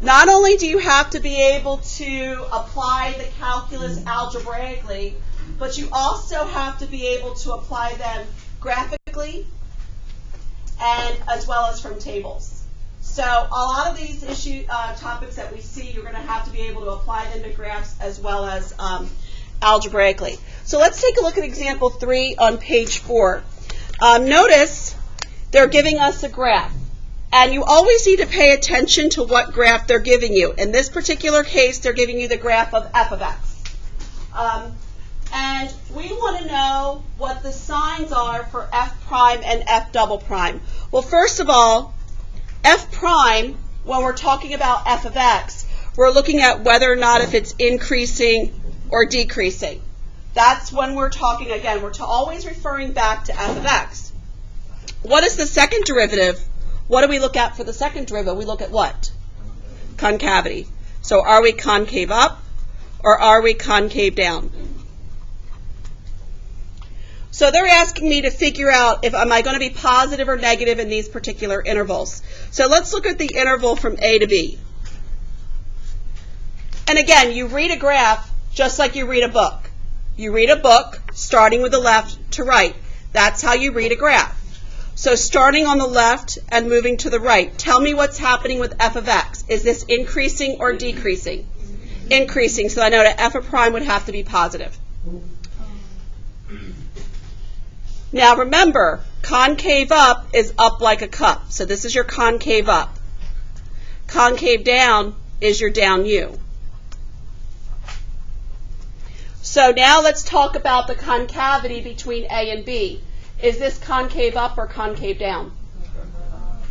Not only do you have to be able to apply the calculus algebraically, but you also have to be able to apply them graphically and as well as from tables. So a lot of these topics that we see, you're going to have to be able to apply them to graphs as well as algebraically. So let's take a look at example 3 on page 4. Notice they're giving us a graph. And you always need to pay attention to what graph they're giving you. In this particular case, they're giving you the graph of f of x. And we want to know what the signs are for f prime and f double prime. Well, first of all, f prime, when we're talking about f of x, we're looking at whether or not if it's increasing or decreasing. That's when we're talking, again, we're always referring back to f of x. What is the second derivative? What do we look at for the second derivative? We look at what? Concavity. So are we concave up or are we concave down? So they're asking me to figure out if am I going to be positive or negative in these particular intervals. So let's look at the interval from A to B. And again, you read a graph just like you read a book. You read a book starting with the left to right. That's how you read a graph. So starting on the left and moving to the right, tell me what's happening with f of x. Is this increasing or decreasing? Increasing, so I know that f of prime would have to be positive. Now remember, concave up is up like a cup. So this is your concave up. Concave down is your down U. So now let's talk about the concavity between A and B. Is this concave up or concave down?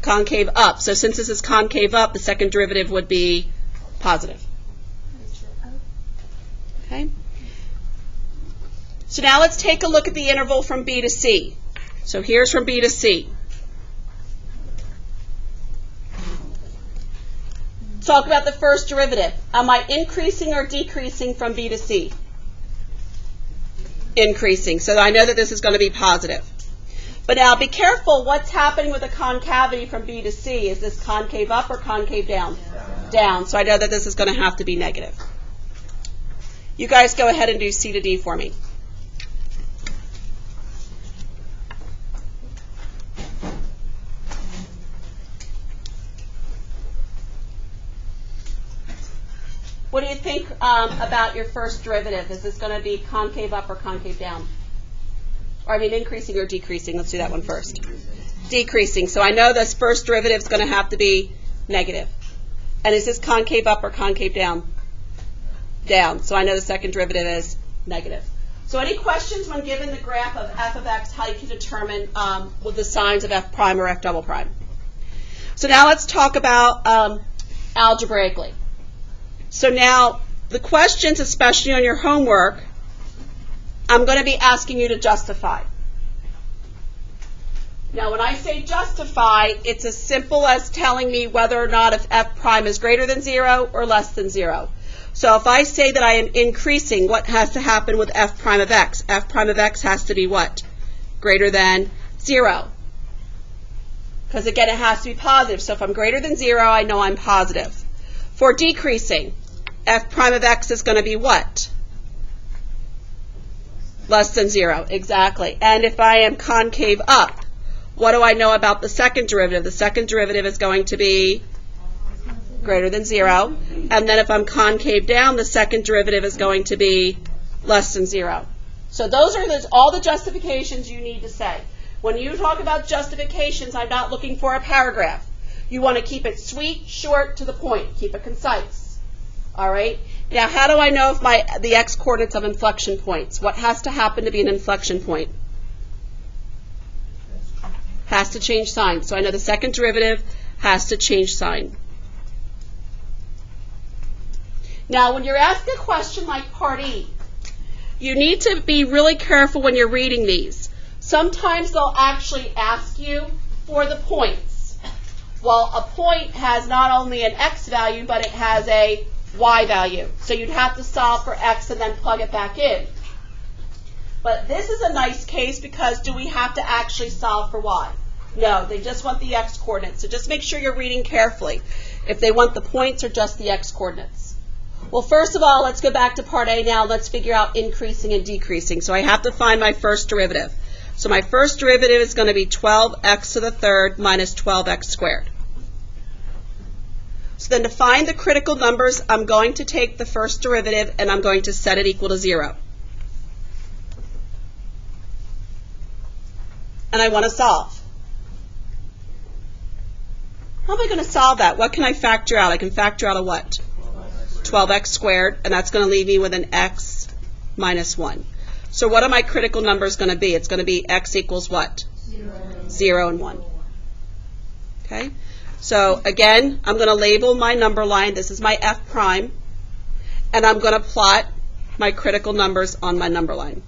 Concave up. So since this is concave up, the second derivative would be positive. Okay. So now let's take a look at the interval from B to C. So here's from B to C. Talk about the first derivative. Am I increasing or decreasing from B to C? Increasing. So I know that this is going to be positive. But now be careful what's happening with the concavity from B to C. Is this concave up or concave down? Down. So I know that this is going to have to be negative. You guys go ahead and do C to D for me. What do you think about your first derivative? Is this going to be concave up or concave down? Or I mean increasing or decreasing. Let's do that one first. Decreasing. So I know this first derivative is going to have to be negative. And is this concave up or concave down? Down. So I know the second derivative is negative. So any questions when given the graph of f of x, how you can determine with the signs of f prime or f double prime? So now let's talk about algebraically. So now the questions, especially on your homework, I'm going to be asking you to justify. Now when I say justify, it's as simple as telling me whether or not if f prime is greater than 0 or less than 0. So if I say that I am increasing, what has to happen with f prime of x? F prime of x has to be what? Greater than 0. Because again, it has to be positive. So if I'm greater than 0, I know I'm positive. For decreasing, f prime of x is going to be what? Less than 0, exactly. And if I am concave up, what do I know about the second derivative? The second derivative is going to be greater than 0. And then if I'm concave down, the second derivative is going to be less than 0. So those are all the justifications you need to say. When you talk about justifications, I'm not looking for a paragraph. You want to keep it sweet, short, to the point. Keep it concise. All right? Now, how do I know if the x-coordinates of inflection points? What has to happen to be an inflection point? Has to change sign. So I know the second derivative has to change sign. Now, when you're asked a question like Part E, you need to be really careful when you're reading these. Sometimes they'll actually ask you for the points. Well, a point has not only an x value, but it has a y value. So you'd have to solve for x and then plug it back in. But this is a nice case because do we have to actually solve for y? No, they just want the x coordinates. So just make sure you're reading carefully. if they want the points or just the x-coordinates. Well, first of all, let's go back to part A now. Let's figure out increasing and decreasing. So I have to find my first derivative. So my first derivative is going to be 12x to the third minus 12x squared. So then to find the critical numbers, I'm going to take the first derivative and I'm going to set it equal to 0. And I want to solve. How am I going to solve that? What can I factor out? I can factor out a what? 12x squared, and that's going to leave me with an x minus 1. So what are my critical numbers going to be? It's going to be x equals what? 0 and 1. Okay? So again, I'm going to label my number line. This is my f prime. And I'm going to plot my critical numbers on my number line.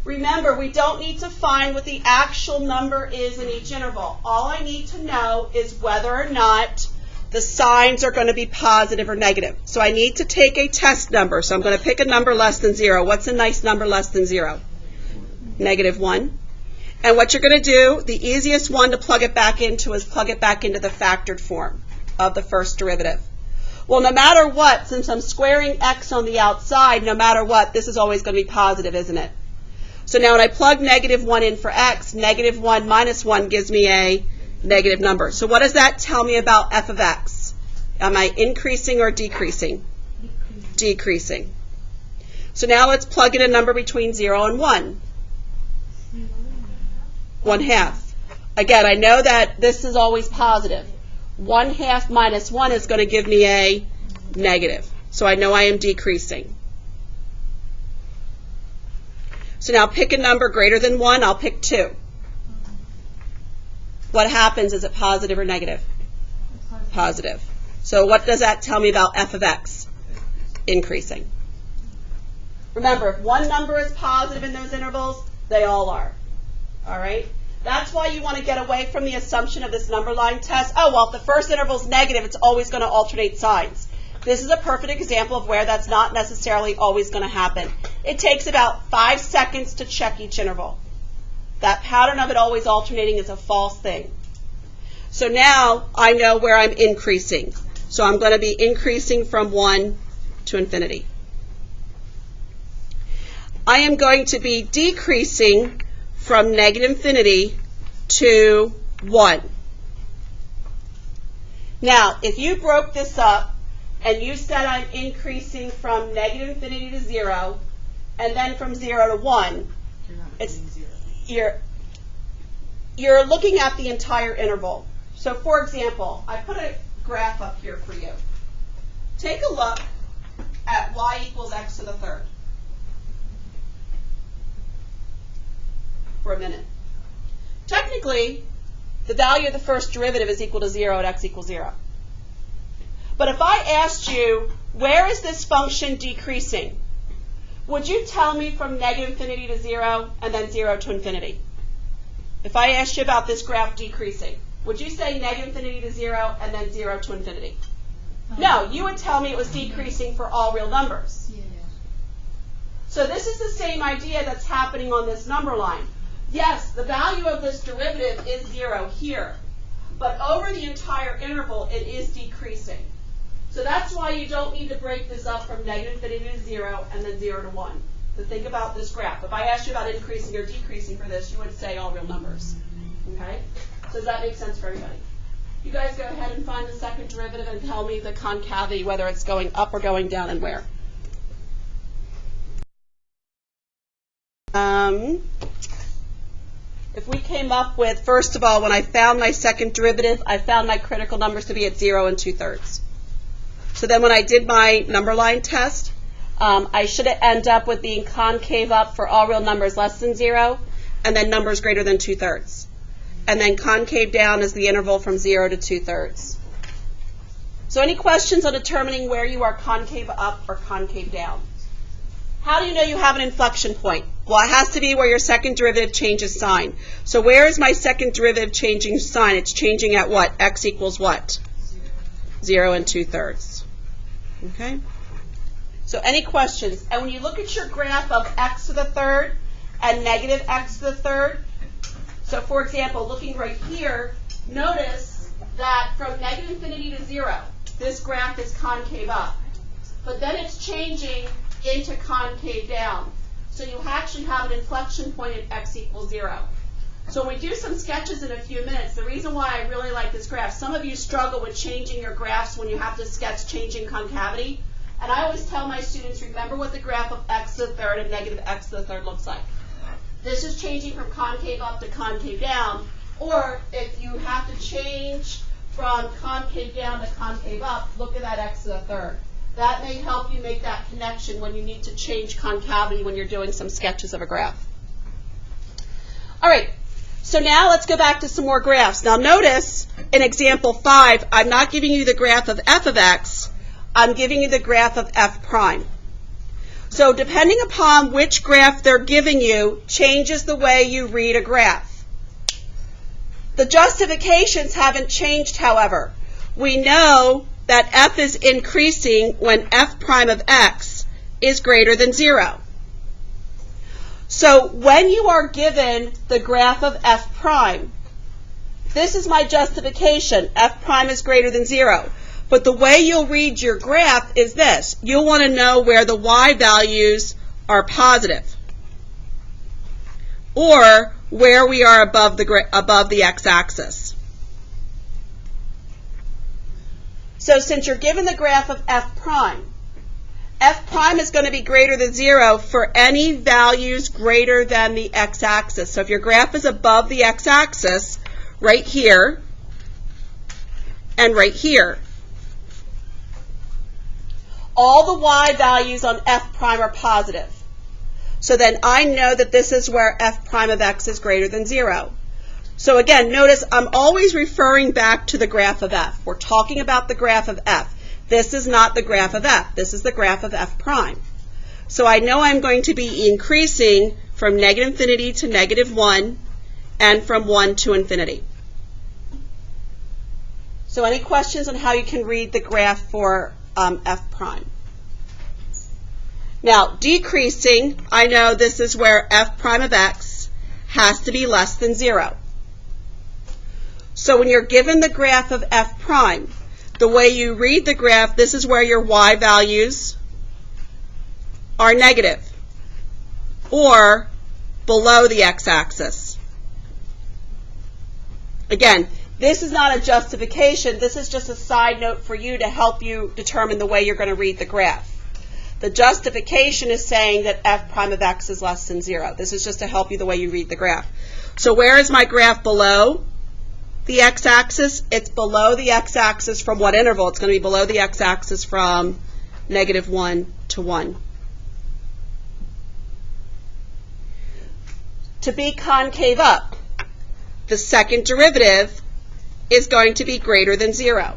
Remember, we don't need to find what the actual number is in each interval. All I need to know is whether or not the signs are going to be positive or negative. So I need to take a test number. So I'm going to pick a number less than 0. What's a nice number less than 0? Negative 1. And what you're going to do, the easiest one to plug it back into is plug it back into the factored form of the first derivative. Well, no matter what, since I'm squaring x on the outside, no matter what, this is always going to be positive, isn't it? So now when I plug negative 1 in for x, negative 1 minus 1 gives me a negative number. So what does that tell me about f of x? Am I increasing or decreasing? Decreasing. So now let's plug in a number between 0 and 1. 1/2. Again, I know that this is always positive. 1/2 minus 1 is going to give me a negative. So I know I am decreasing. So now pick a number greater than 1. I'll pick 2. What happens? Is it positive or negative? Positive. So what does that tell me about f of x? Increasing. Remember, if one number is positive in those intervals, they all are. All right? That's why you want to get away from the assumption of this number line test. Oh, well, if the first interval is negative, it's always going to alternate signs. This is a perfect example of where that's not necessarily always going to happen. It takes about 5 seconds to check each interval. That pattern of it always alternating is a false thing. So now I know where I'm increasing. So I'm going to be increasing from 1 to infinity. I am going to be decreasing from negative infinity to 1. Now, if you broke this up and you said I'm increasing from negative infinity to 0, and then from 0 to 1, you're looking at the entire interval. So for example, I put a graph up here for you. Take a look at y equals x to the third for a minute. Technically, the value of the first derivative is equal to 0 at x equals 0. But if I asked you, where is this function decreasing? Would you tell me from negative infinity to 0 and then 0 to infinity? If I asked you about this graph decreasing, would you say negative infinity to 0 and then 0 to infinity? No, you would tell me it was decreasing for all real numbers. So this is the same idea that's happening on this number line. Yes, the value of this derivative is 0 here, but over the entire interval it is decreasing. So that's why you don't need to break this up from negative infinity to 0 and then 0 to 1. So think about this graph. If I asked you about increasing or decreasing for this, you would say all real numbers. Okay? So does that make sense for everybody? You guys go ahead and find the second derivative and tell me the concavity, whether it's going up or going down and where. If we came up with, first of all, when I found my second derivative, I found my critical numbers to be at 0 and 2/3. So then when I did my number line test, I should end up with being concave up for all real numbers less than 0, and then numbers greater than 2/3. And then concave down is the interval from 0 to 2/3. So any questions on determining where you are concave up or concave down? How do you know you have an inflection point? Well, it has to be where your second derivative changes sign. So where is my second derivative changing sign? It's changing at what? X equals what? 0 and 2/3. Okay? So any questions? And when you look at your graph of x to the third and negative x to the third, so for example, looking right here, notice that from negative infinity to 0, this graph is concave up. But then it's changing into concave down. So you actually have an inflection point at x equals 0. So when we do some sketches in a few minutes, the reason why I really like this graph, some of you struggle with changing your graphs when you have to sketch changing concavity. And I always tell my students, remember what the graph of x to the third and negative x to the third looks like. This is changing from concave up to concave down. Or if you have to change from concave down to concave up, look at that x to the third. That may help you make that connection when you need to change concavity when you're doing some sketches of a graph. All right, so now let's go back to some more graphs. Now notice in example 5, I'm not giving you the graph of f of x, I'm giving you the graph of f prime. So depending upon which graph they're giving you, changes the way you read a graph. The justifications haven't changed, however. We know that f is increasing when f prime of x is greater than 0. So when you are given the graph of f prime, this is my justification. F prime is greater than 0. But the way you'll read your graph is this. You'll want to know where the y values are positive, or where we are above the x-axis. So since you're given the graph of f prime is going to be greater than 0 for any values greater than the x-axis. So if your graph is above the x-axis, right here and right here, all the y values on f prime are positive. So then I know that this is where f prime of x is greater than 0. So again, notice I'm always referring back to the graph of f. We're talking about the graph of f. This is not the graph of f. This is the graph of f prime. So I know I'm going to be increasing from negative infinity to negative 1 and from 1 to infinity. So any questions on how you can read the graph for f prime? Now, decreasing, I know this is where f prime of x has to be less than 0. So when you're given the graph of f prime, the way you read the graph, this is where your y values are negative or below the x-axis. Again, this is not a justification. This is just a side note for you to help you determine the way you're going to read the graph. The justification is saying that f prime of x is less than 0. This is just to help you the way you read the graph. So where is my graph below the x-axis? It's below the x-axis from what interval? It's going to be below the x-axis from negative 1 to 1. To be concave up, the second derivative is going to be greater than 0.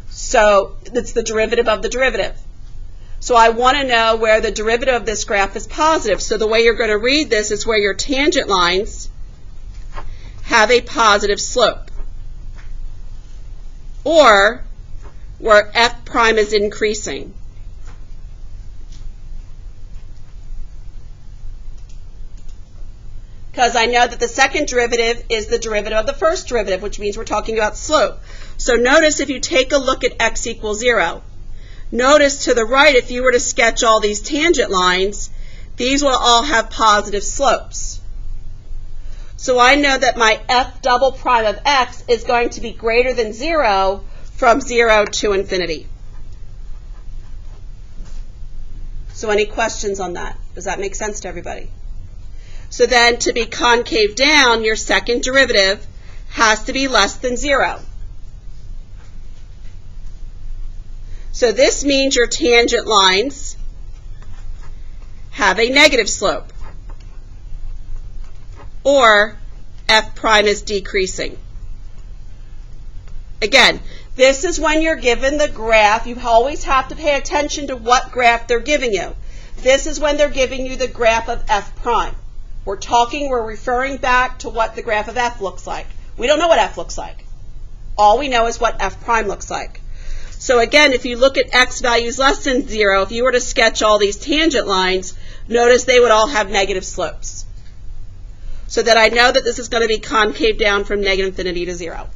So it's the derivative of the derivative. So I want to know where the derivative of this graph is positive. So the way you're going to read this is where your tangent lines have a positive slope, or where f prime is increasing. Because I know that the second derivative is the derivative of the first derivative, which means we're talking about slope. So notice if you take a look at x equals 0, notice to the right, if you were to sketch all these tangent lines, these will all have positive slopes. So I know that my f double prime of x is going to be greater than 0 from 0 to infinity. So any questions on that? Does that make sense to everybody? So then to be concave down, your second derivative has to be less than 0. So this means your tangent lines have a negative slope, or f prime is decreasing. Again, this is when you're given the graph. You always have to pay attention to what graph they're giving you. This is when they're giving you the graph of f prime. We're referring back to what the graph of f looks like. We don't know what f looks like. All we know is what f prime looks like. So again, if you look at x values less than 0, if you were to sketch all these tangent lines, notice they would all have negative slopes. so that I know that this is going to be concave down from negative infinity to 0.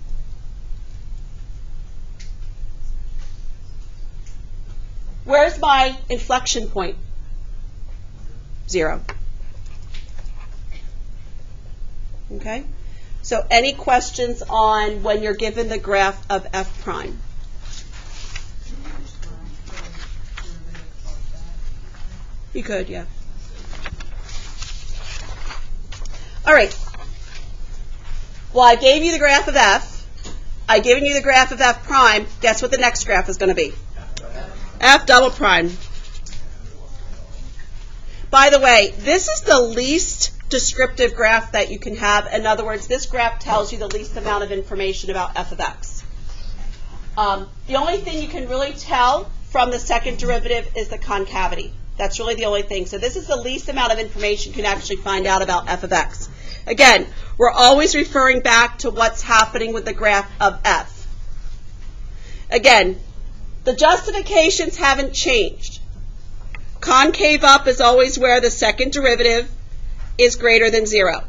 Where's my inflection point? 0. Okay? So any questions on when you're given the graph of f prime? You could, yeah. All right. Well, I gave you the graph of f. I've given you the graph of f prime. Guess what the next graph is going to be? F double prime. By the way, this is the least descriptive graph that you can have. In other words, this graph tells you the least amount of information about f of x. The only thing you can really tell from the second derivative is the concavity. That's really the only thing. So this is the least amount of information you can actually find out about f of x. Again, we're always referring back to what's happening with the graph of f. Again, the justifications haven't changed. Concave up is always where the second derivative is greater than 0.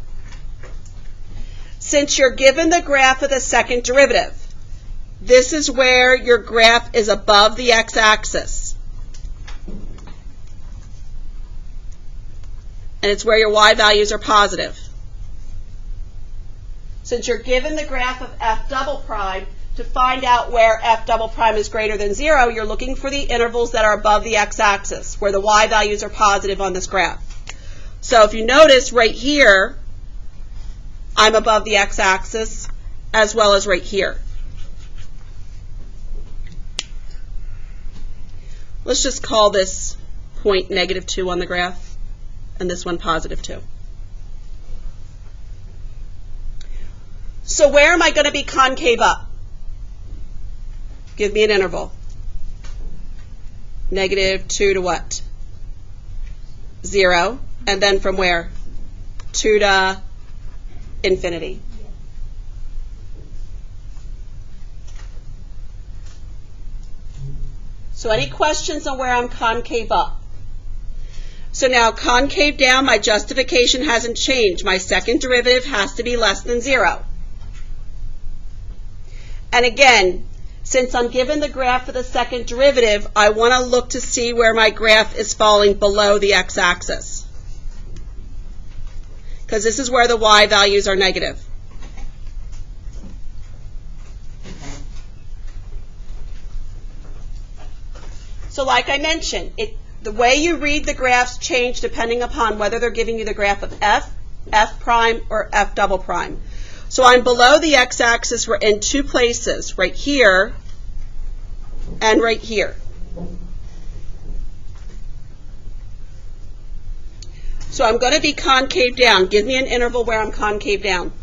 Since you're given the graph of the second derivative, this is where your graph is above the x-axis. And it's where your y values are positive. Since you're given the graph of f double prime, to find out where f double prime is greater than 0, you're looking for the intervals that are above the x-axis, where the y values are positive on this graph. So if you notice right here, I'm above the x-axis, as well as right here. Let's just call this point -2 on the graph, and this one +2. So where am I going to be concave up? Give me an interval. -2 to what? 0. And then from where? 2 to infinity. So any questions on where I'm concave up? So now concave down, my justification hasn't changed. My second derivative has to be less than 0. And again, since I'm given the graph of the second derivative, I want to look to see where my graph is falling below the x-axis, because this is where the y values are negative. So like I mentioned, the way you read the graphs change depending upon whether they're giving you the graph of f, f prime, or f double prime. So I'm below the x-axis. We're in two places, right here and right here. So I'm going to be concave down. Give me an interval where I'm concave down.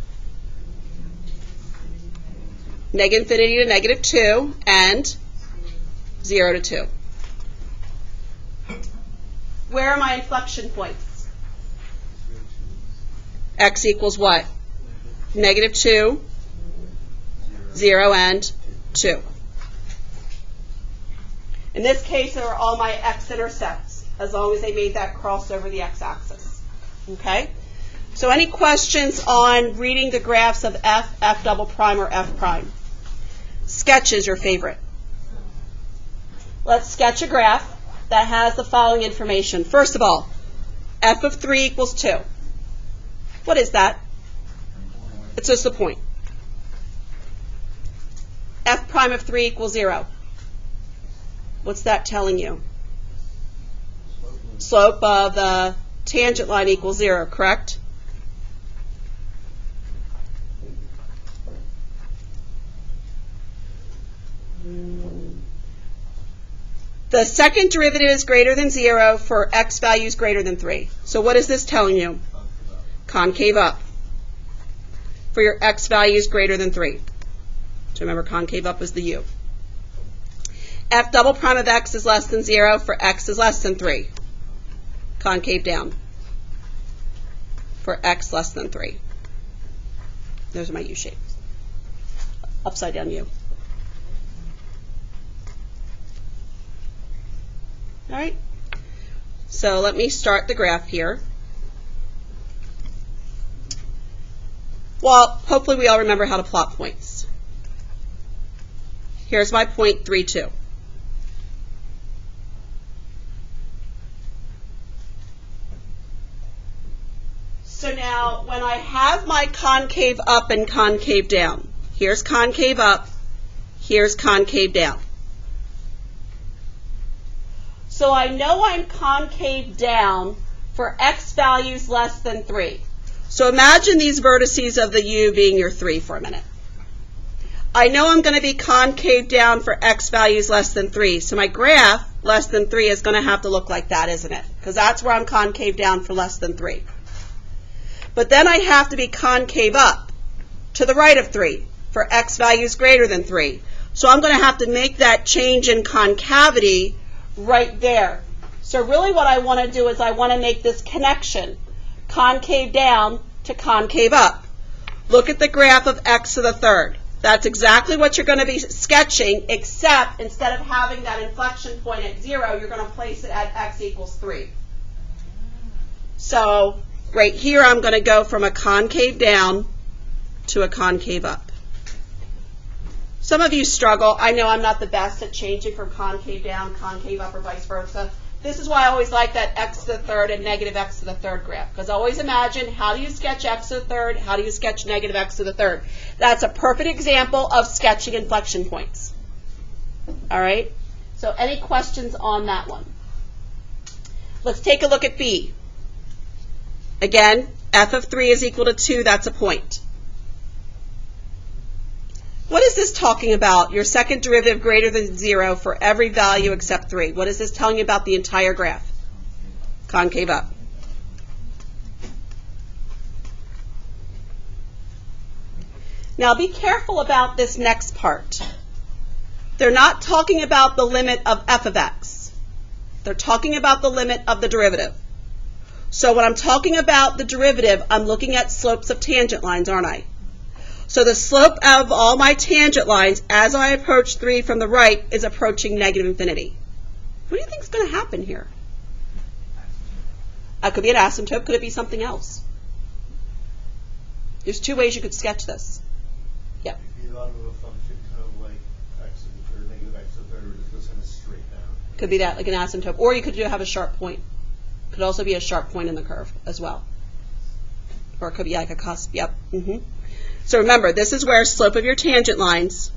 -infinity to -2 and 0 to 2. Where are my inflection points? X equals what? -2, 0, and 2. In this case, they were all my x-intercepts, as long as they made that cross over the x-axis. Okay? So any questions on reading the graphs of f, f double prime, or f prime? Sketch is your favorite. Let's sketch a graph that has the following information. First of all, f of 3 equals 2. What is that? It's just a point. F prime of 3 equals 0. What's that telling you? Slope of the tangent line equals 0, correct? The second derivative is greater than 0 for x values greater than 3. So what is this telling you? Concave up. For your x values greater than 3. So remember, concave up is the u. F double prime of x is less than 0 for x is less than 3. Concave down. For x less than 3. Those are my u shapes. Upside down u. All right. So let me start the graph here. Well, hopefully we all remember how to plot points. Here's my point 3, 2. So now, when I have my concave up and concave down, here's concave up, here's concave down. So I know I'm concave down for x values less than 3. So imagine these vertices of the U being your 3 for a minute. I know I'm going to be concave down for x values less than 3. So my graph, less than 3, is going to have to look like that, isn't it? Because that's where I'm concave down for less than 3. But then I have to be concave up to the right of 3 for x values greater than 3. So I'm going to have to make that change in concavity right there. So really what I want to do is I want to make this connection, concave down to concave up. Look at the graph of x to the third. That's exactly what you're going to be sketching, except instead of having that inflection point at 0, you're going to place it at x equals 3. So right here, I'm going to go from a concave down to a concave up. Some of you struggle. I know I'm not the best at changing from concave down, concave up, or vice versa. This is why I always like that x to the third and negative x to the third graph. Because always imagine, how do you sketch x to the third? How do you sketch negative x to the third? That's a perfect example of sketching inflection points. All right? So any questions on that one? Let's take a look at B. Again, f of 3 is equal to 2. That's a point. What is this talking about? Your second derivative greater than 0 for every value except 3. What is this telling you about the entire graph? Concave up. Now be careful about this next part. They're not talking about the limit of f of x. They're talking about the limit of the derivative. So when I'm talking about the derivative, I'm looking at slopes of tangent lines, aren't I? So the slope of all my tangent lines as I approach 3 from the right is approaching negative infinity. What do you think is going to happen here? It could be an asymptote. Could it be something else? There's 2 ways you could sketch this. Yep. Be a lot of a function kind of like x to the third, negative x to the third, or just goes kind of straight down. Could be that, like an asymptote. Or you could have a sharp point. Could also be a sharp point in the curve as well. Or it could be like a cusp. Yep. So remember, this is where slope of your tangent lines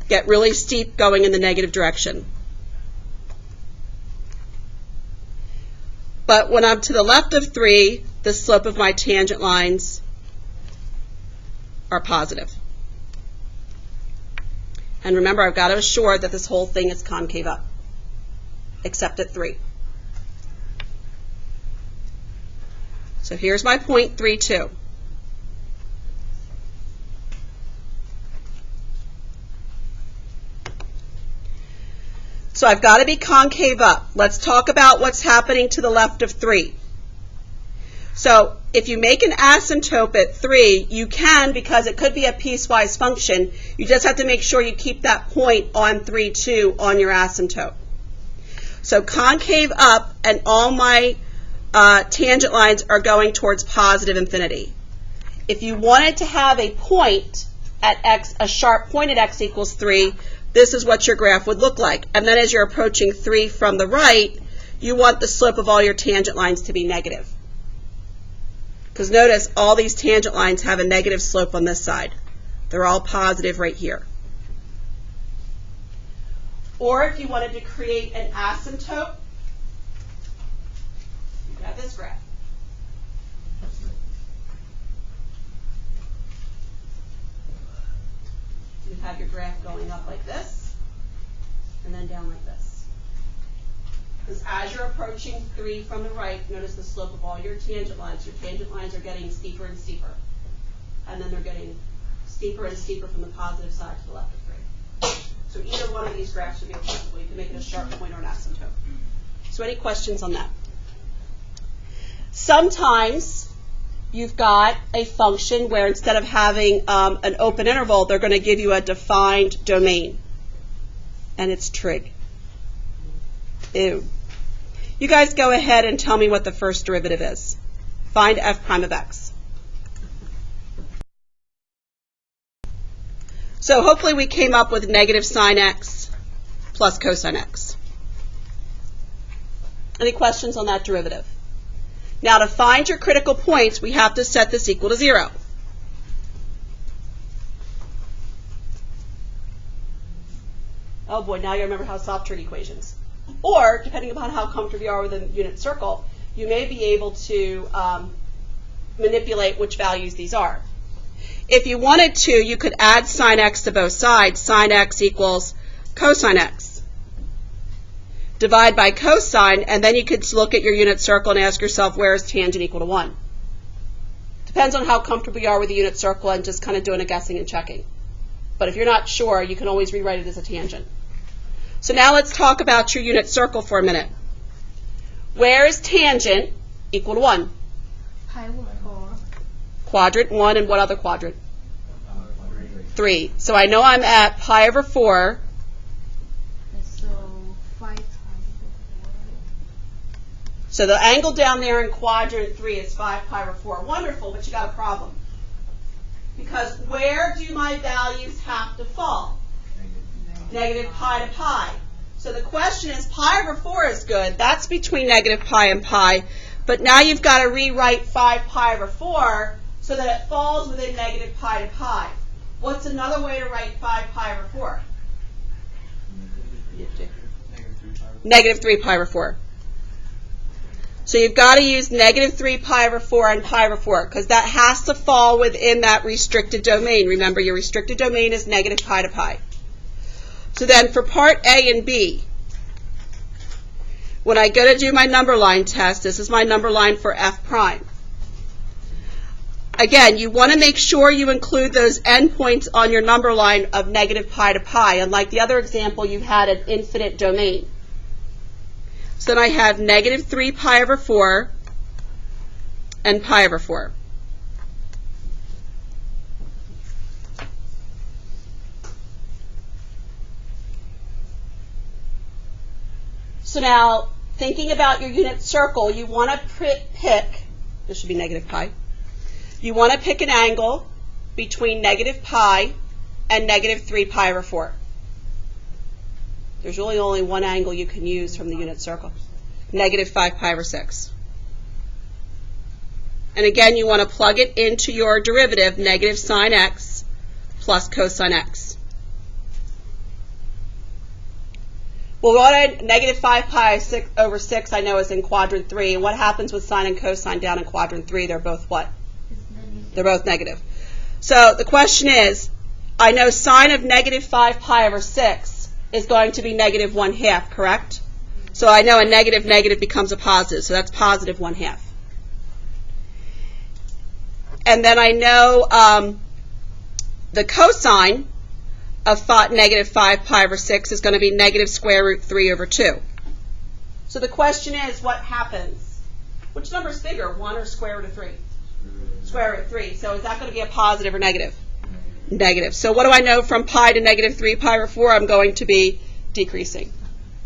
get really steep going in the negative direction. But when I'm to the left of 3, the slope of my tangent lines are positive. And remember, I've got to assure that this whole thing is concave up, except at 3. So here's my point 3, 2. So I've got to be concave up. Let's talk about what's happening to the left of 3. So if you make an asymptote at 3, you can, because it could be a piecewise function. You just have to make sure you keep that point on 3, 2 on your asymptote. So concave up, and all my tangent lines are going towards positive infinity. If you wanted to have a point at x, a sharp point at x equals 3, this is what your graph would look like. And then as you're approaching 3 from the right, you want the slope of all your tangent lines to be negative. Because notice, all these tangent lines have a negative slope on this side. They're all positive right here. Or if you wanted to create an asymptote, you could have this graph. You have your graph going up like this, and then down like this. Because as you're approaching 3 from the right, notice the slope of all your tangent lines. Your tangent lines are getting steeper and steeper. And then they're getting steeper and steeper from the positive side to the left of 3. So either one of these graphs would be applicable. You can make it a sharp point or an asymptote. So any questions on that? Sometimes you've got a function where instead of having an open interval, they're going to give you a defined domain. And it's trig. Ew. You guys go ahead and tell me what the first derivative is. Find f prime of x. So hopefully we came up with negative sine x plus cosine x. Any questions on that derivative? Now to find your critical points, we have to set this equal to 0. Oh boy, now you remember how to solve trig equations. Or, depending upon how comfortable you are with a unit circle, you may be able to manipulate which values these are. If you wanted to, you could add sine x to both sides. Sine x equals cosine x. Divide by cosine, and then you could look at your unit circle and ask yourself, where is tangent equal to 1? Depends on how comfortable you are with the unit circle and just kind of doing a guessing and checking. But if you're not sure, you can always rewrite it as a tangent. So now let's talk about your unit circle for a minute. Where is tangent equal to 1? Pi over 4. Quadrant 1, and what other quadrant? 3. So I know I'm at pi over 4. So 5 pi over 4. So the angle down there in quadrant 3 is 5 pi over 4. Wonderful, but you got a problem. Because where do my values have to fall? Negative pi to pi. So the question is, pi over 4 is good. That's between negative pi and pi. But now you've got to rewrite 5 pi over 4 so that it falls within negative pi to pi. What's another way to write 5 pi over 4? Negative 3 pi over 4. So you've got to use negative 3 pi over 4 and pi over 4 because that has to fall within that restricted domain. Remember, your restricted domain is negative pi to pi. So then for part A and B, when I go to do my number line test, this is my number line for f prime. Again, you want to make sure you include those endpoints on your number line of negative pi to pi. Unlike the other example, you had an infinite domain. So then I have negative 3 pi over 4 and pi over 4. So now, thinking about your unit circle, you want to pick, this should be negative pi, you want to pick an angle between negative pi and negative 3 pi over 4. There's really only one angle you can use from the unit circle. Negative 5 pi over 6. And again, you want to plug it into your derivative, negative sine x plus cosine x. Well, negative 5 pi over 6 I know is in quadrant 3. And what happens with sine and cosine down in quadrant 3? They're both what? They're both negative. So the question is, I know sine of negative 5 pi over 6 is going to be negative 1/2, correct? So I know a negative negative becomes a positive, so that's positive 1/2. And then I know the cosine of negative 5 pi over 6 is going to be negative square root 3 over 2. So the question is, what happens? Which number is bigger, 1 or square root of 3? Square root of 3. So is that going to be a positive or negative? Negative. So what do I know from pi to negative 3 pi over 4? I'm going to be decreasing.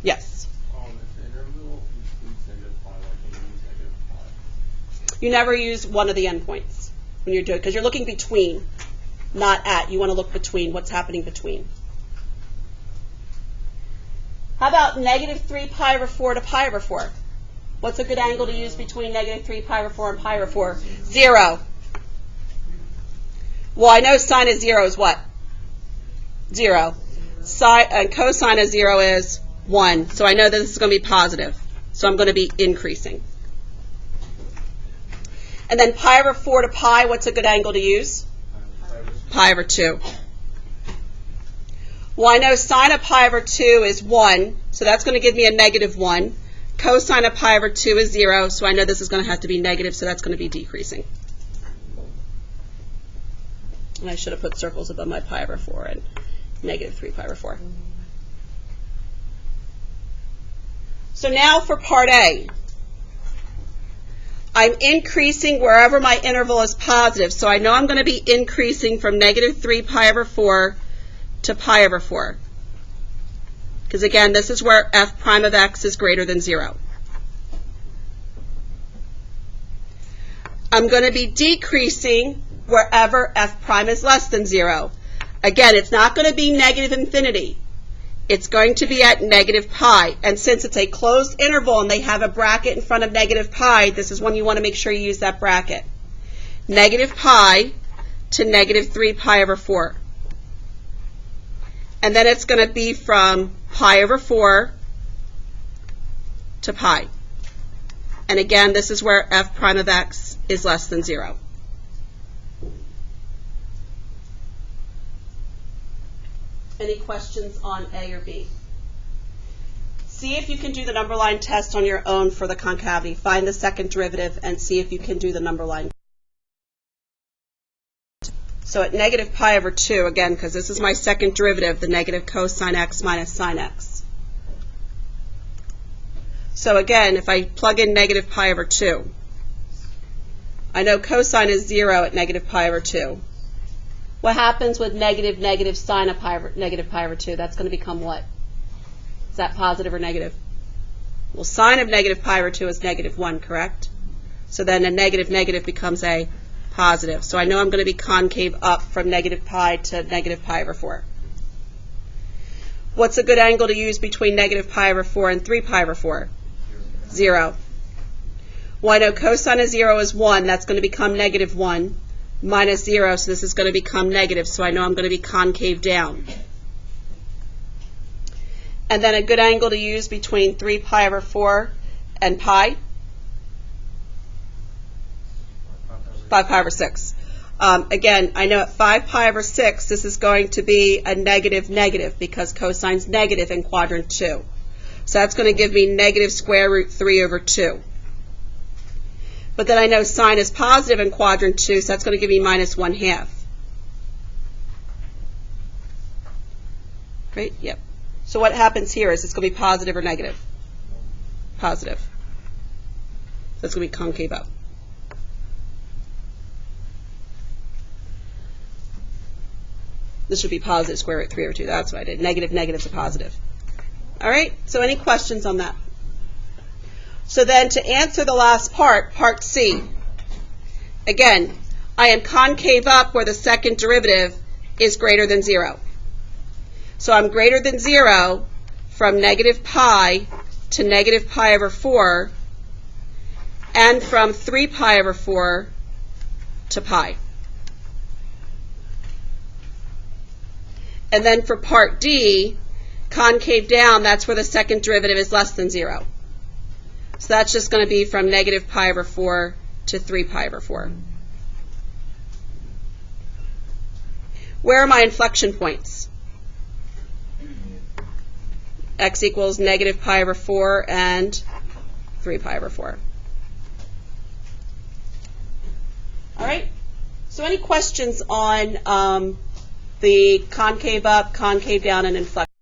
Yes? If the interval includes negative pi, why can't you use negative pi? You never use one of the endpoints when you're doing, because you're looking between, not at. You want to look between, what's happening between. How about negative 3 pi over 4 to pi over 4? What's a good angle to use between negative 3 pi over 4 and pi over 4? 0. Well, I know sine of 0 is what? 0. Cosine of 0 is 1. So I know that this is going to be positive. So I'm going to be increasing. And then pi over 4 to pi, what's a good angle to use? Pi over 2. Well, I know sine of pi over 2 is 1, so that's going to give me a negative 1. Cosine of pi over 2 is 0, so I know this is going to have to be negative, so that's going to be decreasing. And I should have put circles above my pi over 4 and negative 3 pi over 4. So now for part A. I'm increasing wherever my interval is positive. So I know I'm going to be increasing from negative 3 pi over 4 to pi over 4. Because again, this is where f prime of x is greater than 0. I'm going to be decreasing wherever f prime is less than 0. Again, it's not going to be negative infinity. It's going to be at negative pi. And since it's a closed interval and they have a bracket in front of negative pi, this is when you want to make sure you use that bracket. Negative pi to negative 3 pi over 4. And then it's going to be from pi over 4 to pi. And again, this is where f prime of x is less than 0. Any questions on A or B? See if you can do the number line test on your own for the concavity. Find the second derivative and see if you can do the number line. So at negative pi over 2, again, because this is my second derivative, the negative cosine x minus sine x. So again, if I plug in negative pi over 2, I know cosine is 0 at negative pi over 2. What happens with negative sine of negative pi over 2? That's going to become what? Is that positive or negative? Well, sine of negative pi over 2 is negative 1, correct? So then a negative becomes a positive. So I know I'm going to be concave up from negative pi to negative pi over 4. What's a good angle to use between negative pi over 4 and 3 pi over 4? 0. Well, I know cosine of 0 is 1. That's going to become negative 1. Minus 0, so this is going to become negative, so I know I'm going to be concave down. And then a good angle to use between 3 pi over 4 and pi? 5 pi over 6. Again, I know at 5 pi over 6, this is going to be a negative because cosine's negative in quadrant 2. So that's going to give me negative square root 3 over 2. But then I know sine is positive in quadrant 2, so that's going to give me minus 1/2. Right? Yep. So what happens here is it's going to be positive or negative? Positive. So it's going to be concave up. This should be positive square root 3 over 2. That's what I did. Negative to positive. All right? So any questions on that? So then to answer the last part, part C, again, I am concave up where the second derivative is greater than 0. So I'm greater than 0 from negative pi to negative pi over 4 and from 3 pi over 4 to pi. And then for part D, concave down, that's where the second derivative is less than 0. So that's just going to be from negative pi over 4 to 3 pi over 4. Where are my inflection points? X equals negative pi over 4 and 3 pi over 4. All right? So any questions on the concave up, concave down, and inflection?